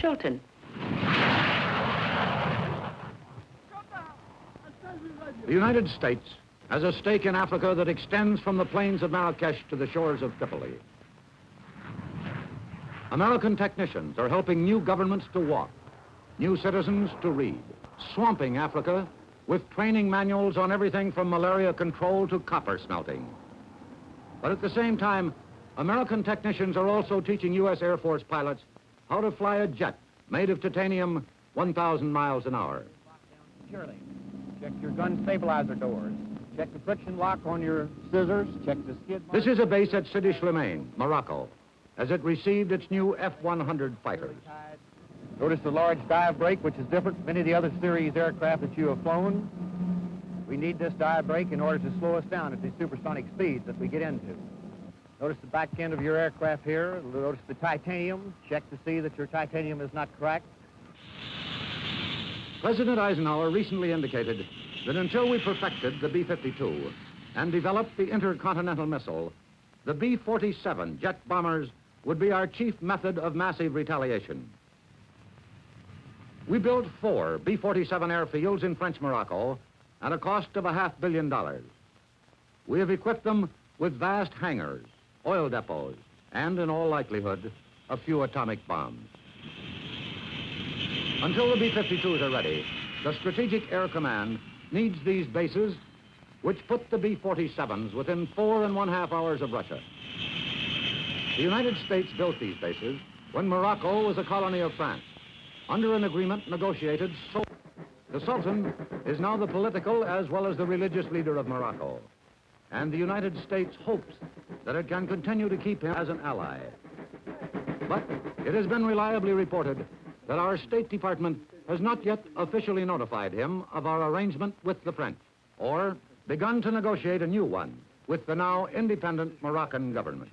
Chilton. The United States has a stake in Africa that extends from the plains of Marrakesh to the shores of Tripoli. American technicians are helping new governments to walk, new citizens to read, swamping Africa with training manuals on everything from malaria control to copper smelting. But at the same time, American technicians are also teaching U.S. Air Force pilots how to fly a jet made of titanium 1,000 miles an hour. Shirley, check your gun stabilizer doors. Check the friction lock on your scissors. Check the skid mark. This is a base at Sidi Slimane, Morocco, as it received its new F-100 fighters. Notice the large dive brake, which is different from many of the other series aircraft that you have flown. We need this dive brake in order to slow us down at the supersonic speeds that we get into. Notice the back end of your aircraft here. Notice the titanium. Check to see that your titanium is not cracked. President Eisenhower recently indicated that until we perfected the B-52 and developed the intercontinental missile, the B-47 jet bombers would be our chief method of massive retaliation. We built 4 B-47 airfields in French Morocco at a cost of $500 million. We have equipped them with vast hangars, oil depots, and in all likelihood, a few atomic bombs. Until the B-52s are ready, the Strategic Air Command needs these bases, which put the B-47s within 4.5 hours of Russia. The United States built these bases when Morocco was a colony of France, under an agreement negotiated so. The Sultan is now the political as well as the religious leader of Morocco, and the United States hopes that it can continue to keep him as an ally. But it has been reliably reported that our State Department has not yet officially notified him of our arrangement with the French, or begun to negotiate a new one with the now independent Moroccan government.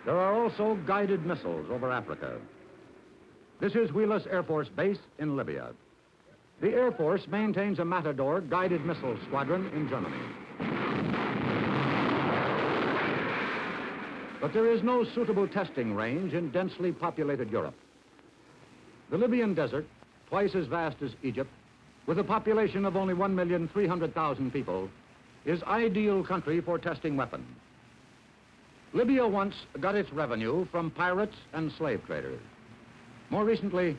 There are also guided missiles over Africa. This is Wheelus Air Force Base in Libya. The Air Force maintains a Matador guided missile squadron in Germany. But there is no suitable testing range in densely populated Europe. The Libyan desert, twice as vast as Egypt, with a population of only 1,300,000 people, is ideal country for testing weapons. Libya once got its revenue from pirates and slave traders. More recently,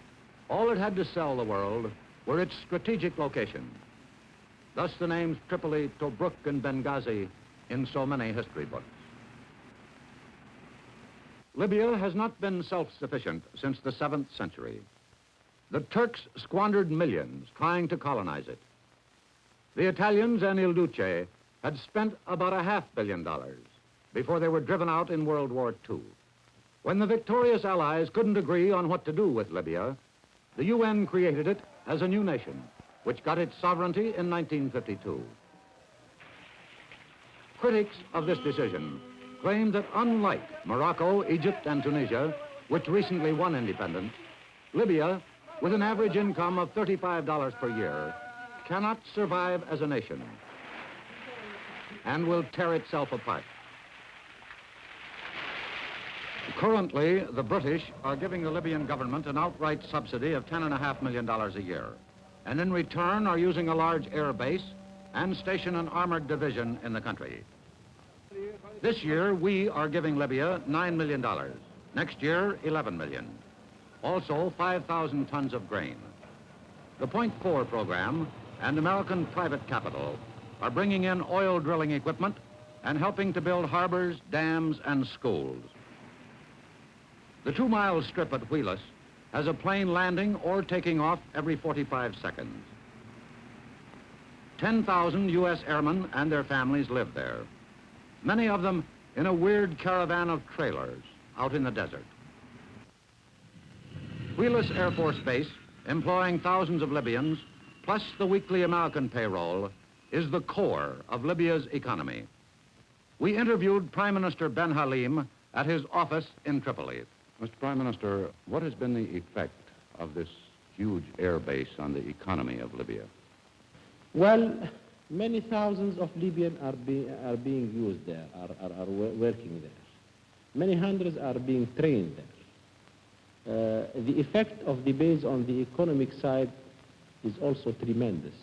all it had to sell the world were its strategic locations. Thus the names Tripoli, Tobruk, and Benghazi in so many history books. Libya has not been self-sufficient since the 7th century. The Turks squandered millions trying to colonize it. The Italians and Il Duce had spent about $500 million before they were driven out in World War II. When the victorious Allies couldn't agree on what to do with Libya, the UN created it as a new nation, which got its sovereignty in 1952. Critics of this decision claim that unlike Morocco, Egypt, and Tunisia, which recently won independence, Libya, with an average income of $35 per year, cannot survive as a nation and will tear itself apart. Currently, the British are giving the Libyan government an outright subsidy of $10.5 million a year, and in return are using a large air base and station an armored division in the country. This year, we are giving Libya $9 million. Next year, $11 million. Also, 5,000 tons of grain. The Point 4 program and American private capital are bringing in oil drilling equipment and helping to build harbors, dams, and schools. The 2-mile strip at Wheelus has a plane landing or taking off every 45 seconds. 10,000 U.S. airmen and their families live there, many of them in a weird caravan of trailers out in the desert. Wheelus Air Force Base, employing thousands of Libyans, plus the weekly American payroll, is the core of Libya's economy. We interviewed Prime Minister Ben Halim at his office in Tripoli. Mr. Prime Minister, what has been the effect of this huge air base on the economy of Libya? Well, many thousands of Libyans are being used there, are working there. Many hundreds are being trained there. The effect of the base on the economic side is also tremendous.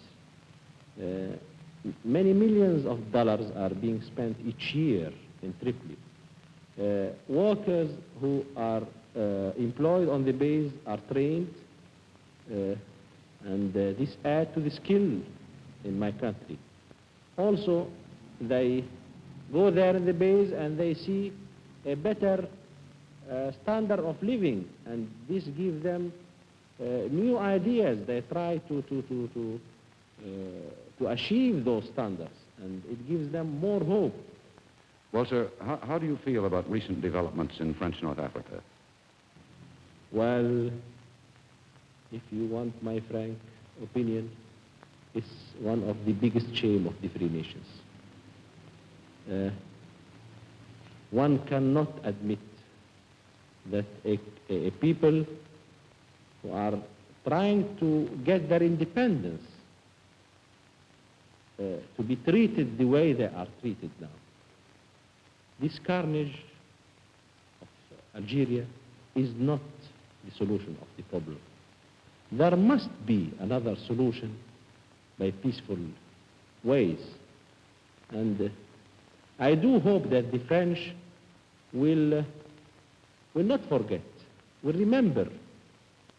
Many millions of dollars are being spent each year in Tripoli. Workers who are employed on the base are trained, and this adds to the skill in my country. Also, they go there in the base and they see a better standard of living, and this gives them new ideas. They try to achieve those standards, and it gives them more hope. Well, sir, how do you feel about recent developments in French North Africa? Well, if you want my frank opinion, it's one of the biggest shame of the free nations. One cannot admit that a people who are trying to get their independence to be treated the way they are treated now. This carnage of Algeria is not the solution of the problem. There must be another solution by peaceful ways. And I do hope that the French will not forget, will remember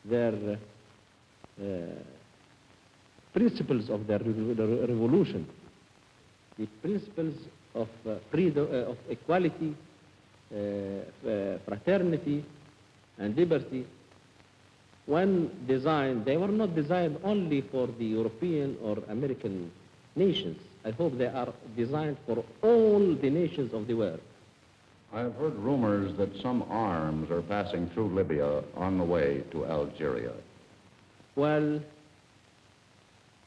their principles of their revolution, the principles of freedom, of equality, fraternity, and liberty. When designed, they were not designed only for the European or American nations. I hope they are designed for all the nations of the world. I've heard rumors that some arms are passing through Libya on the way to Algeria. Well,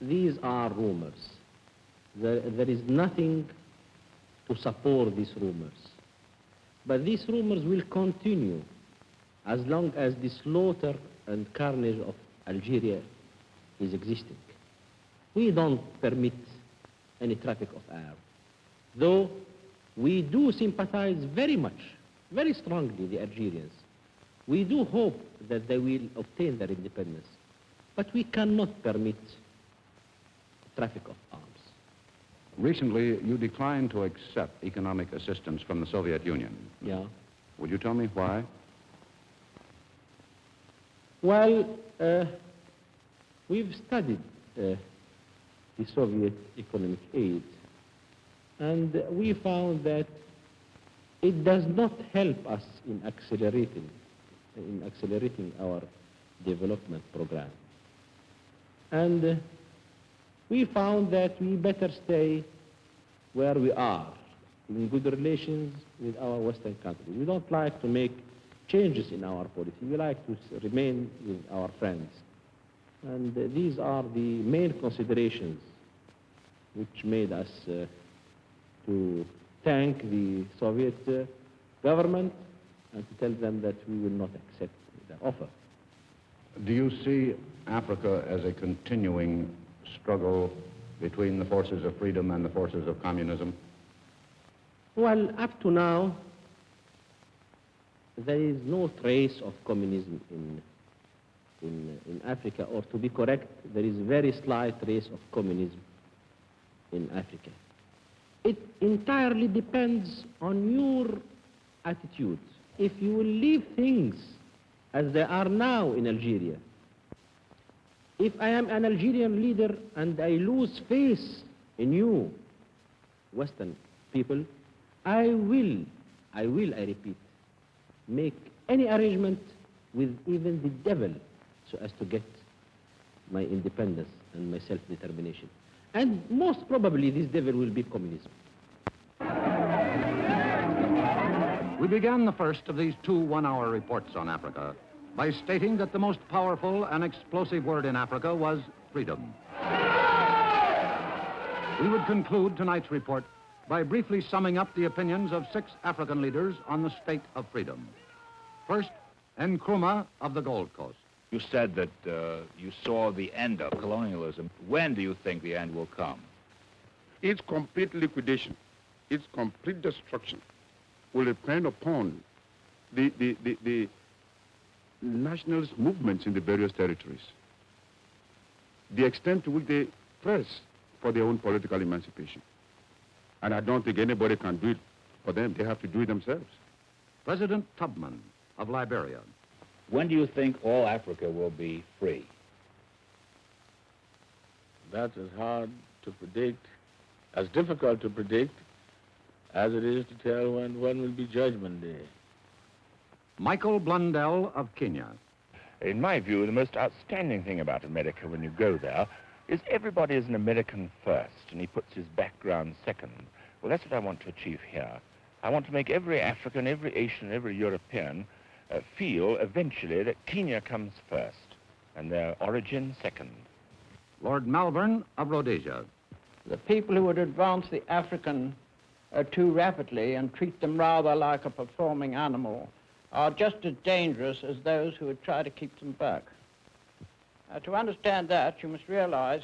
these are rumors. There is nothing to support these rumors. But these rumors will continue as long as the slaughter and carnage of Algeria is existing. We don't permit any traffic of arms, though we do sympathize very much, very strongly, the Algerians. We do hope that they will obtain their independence, but we cannot permit traffic of arms. Recently, you declined to accept economic assistance from the Soviet Union. Yeah. Would you tell me why? Well, we've studied the Soviet economic aid, and we found that it does not help us in accelerating our development program. And we found that we better stay where we are, in good relations with our Western countries. We don't like to make changes in our policy. We like to remain with our friends. And these are the main considerations which made us to thank the Soviet government and to tell them that we will not accept their offer. Do you see Africa as a continuing struggle between the forces of freedom and the forces of communism? Well, up to now, there is no trace of communism in Africa, or to be correct, there is very slight trace of communism in Africa. It entirely depends on your attitude. If you will leave things as they are now in Algeria, if I am an Algerian leader and I lose faith in you, Western people, I repeat, make any arrangement with even the devil so as to get my independence and my self-determination. And most probably this devil will be communism. We began the first of these 2 one-hour reports on Africa by stating that the most powerful and explosive word in Africa was freedom. We would conclude tonight's report by briefly summing up the opinions of 6 African leaders on the state of freedom. First, Nkrumah of the Gold Coast. You said that you saw the end of colonialism. When do you think the end will come? Its complete liquidation, its complete destruction will depend upon the nationalist movements in the various territories, the extent to which they press for their own political emancipation. And I don't think anybody can do it for them. They have to do it themselves. President Tubman of Liberia. When do you think all Africa will be free? That's as hard to predict, as difficult to predict, as it is to tell when will be Judgment Day. Michael Blundell of Kenya. In my view, the most outstanding thing about America when you go there is everybody is an American first, and he puts his background second. Well, that's what I want to achieve here. I want to make every African, every Asian, every European feel eventually that Kenya comes first, and their origin second. Lord Malvern of Rhodesia. The people who would advance the African too rapidly and treat them rather like a performing animal are just as dangerous as those who would try to keep them back. To understand that, you must realize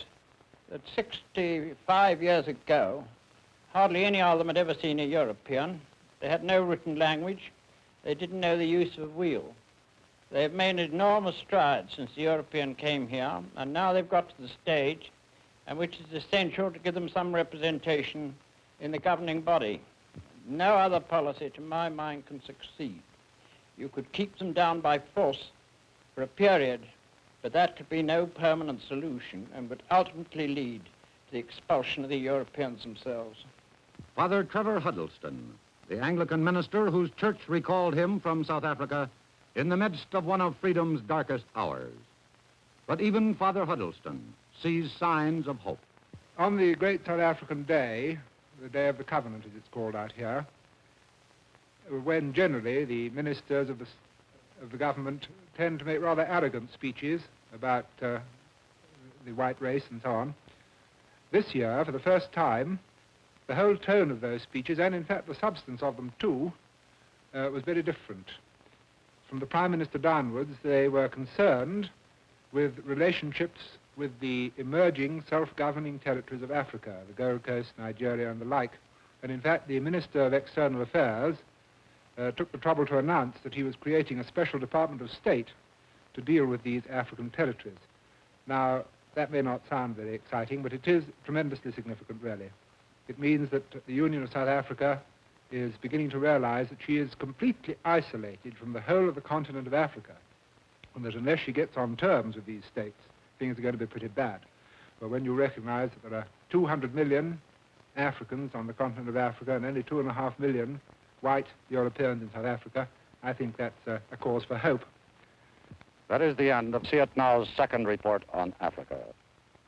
that 65 years ago, hardly any of them had ever seen a European. They had no written language. They didn't know the use of a wheel. They have made enormous strides since the European came here, and now they've got to the stage and which is essential to give them some representation in the governing body. No other policy, to my mind, can succeed. You could keep them down by force for a period, but that could be no permanent solution and would ultimately lead to the expulsion of the Europeans themselves. Father Trevor Huddleston, the Anglican minister whose church recalled him from South Africa in the midst of one of freedom's darkest hours. But even Father Huddleston sees signs of hope. On the great South African Day, the Day of the Covenant as it's called out here, when generally the ministers of the government tend to make rather arrogant speeches about the white race and so on, this year, for the first time, the whole tone of those speeches, and in fact the substance of them too, was very different. From the Prime Minister downwards, they were concerned with relationships with the emerging self-governing territories of Africa, the Gold Coast, Nigeria, and the like. And in fact, the Minister of External Affairs took the trouble to announce that he was creating a special Department of State to deal with these African territories. Now, that may not sound very exciting, but it is tremendously significant, really. It means that the Union of South Africa is beginning to realize that she is completely isolated from the whole of the continent of Africa, and that unless she gets on terms with these states, things are going to be pretty bad. But when you recognize that there are 200 million Africans on the continent of Africa and only 2.5 million white Europeans in South Africa, I think that's a cause for hope. That is the end of See It Now's second report on Africa.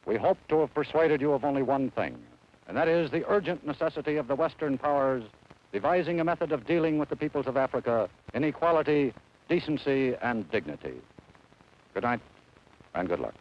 We hope to have persuaded you of only one thing, and that is the urgent necessity of the Western powers devising a method of dealing with the peoples of Africa in equality, decency, and dignity. Good night, and good luck.